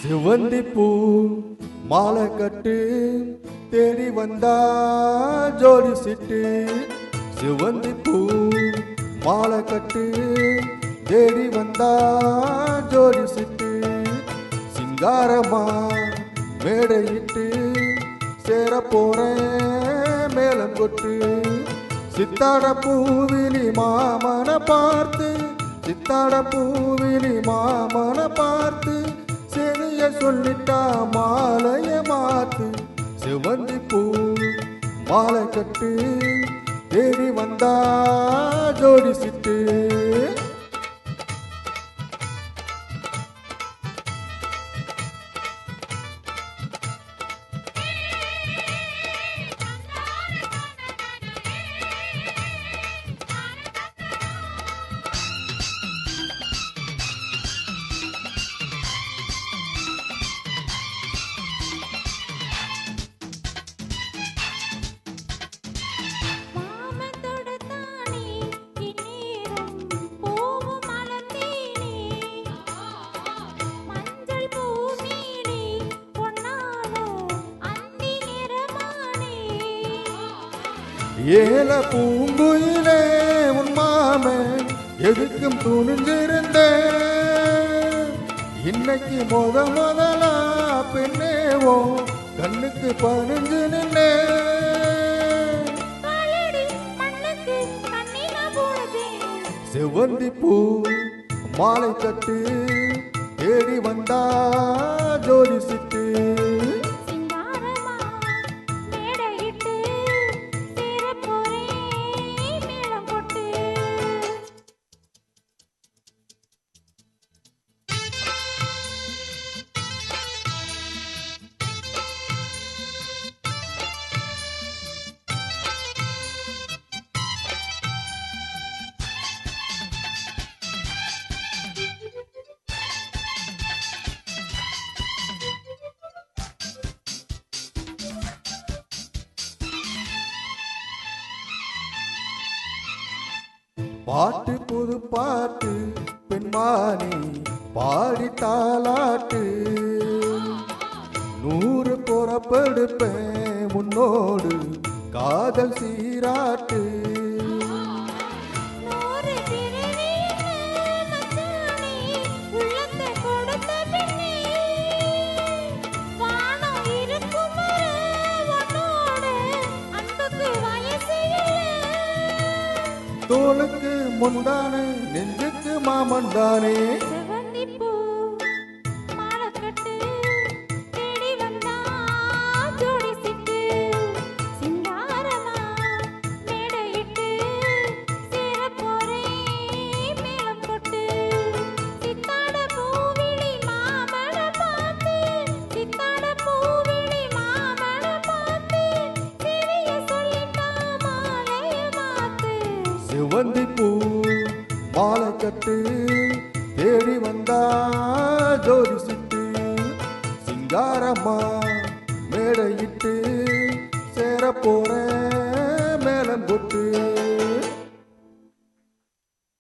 சிவந்தி பூ மாலை கட்டு தேடி வந்தா ஜோடி சிட்டு. சிவந்தி பூ மாலை கட்டு தேடி வந்தா ஜோடி சிட்டு. சிங்காரமா மேடையிட்டு சேர போறேன் மேலம் கொட்டு. சித்தாட பூவிலி மாமன பார்த்து சித்தாட பூவிலி மாமன பார்த்து செரிய சொல்லிட்டா மாலைய மாத்து. சிவந்தி பூ மாலை கட்டு தேடி வந்தா ஜோடி சிட்டு. ஏல பூங்குயிலே உன் மாமன் எதுக்கும் துணிஞ்சிருந்தேன். இன்னைக்கு முதலா பெண்ணேவோ கண்ணுக்கு பணிஞ்சு நின்னே. சிவந்தி பூ மாலை கட்டு தேடி வந்தா ஜோடி சிட்டு. பாட்டு புது பாட்டு பெண்மானி பாடி தாலாட்டு. 100 புறப்படுப்பேன் முன்னோடு காதல் சீராட்டு. தோளுக்கு முந்தானே நெஞ்சுக்கு மாமந்தானே. சிவந்தி பூ மாலை கட்டு தேடி வந்தா ஜோடி சிட்டு. சிங்காரமா மேடையிட்டு சேர போறேன் மேளம் கொட்டு. சித்தாட பூவிழி மாமன பார்த்து சித்தாட பூவிழி மாமன பார்த்து செவிய சொல்லிட்டா மாலைய மாத்து. சிவந்தி பூ மாலை கட்டு தேடி வந்தா ஜோடி சிட்டு. சிங்காரமா மேடையிட்டு சேர போறேன் மேளம் கொட்டு.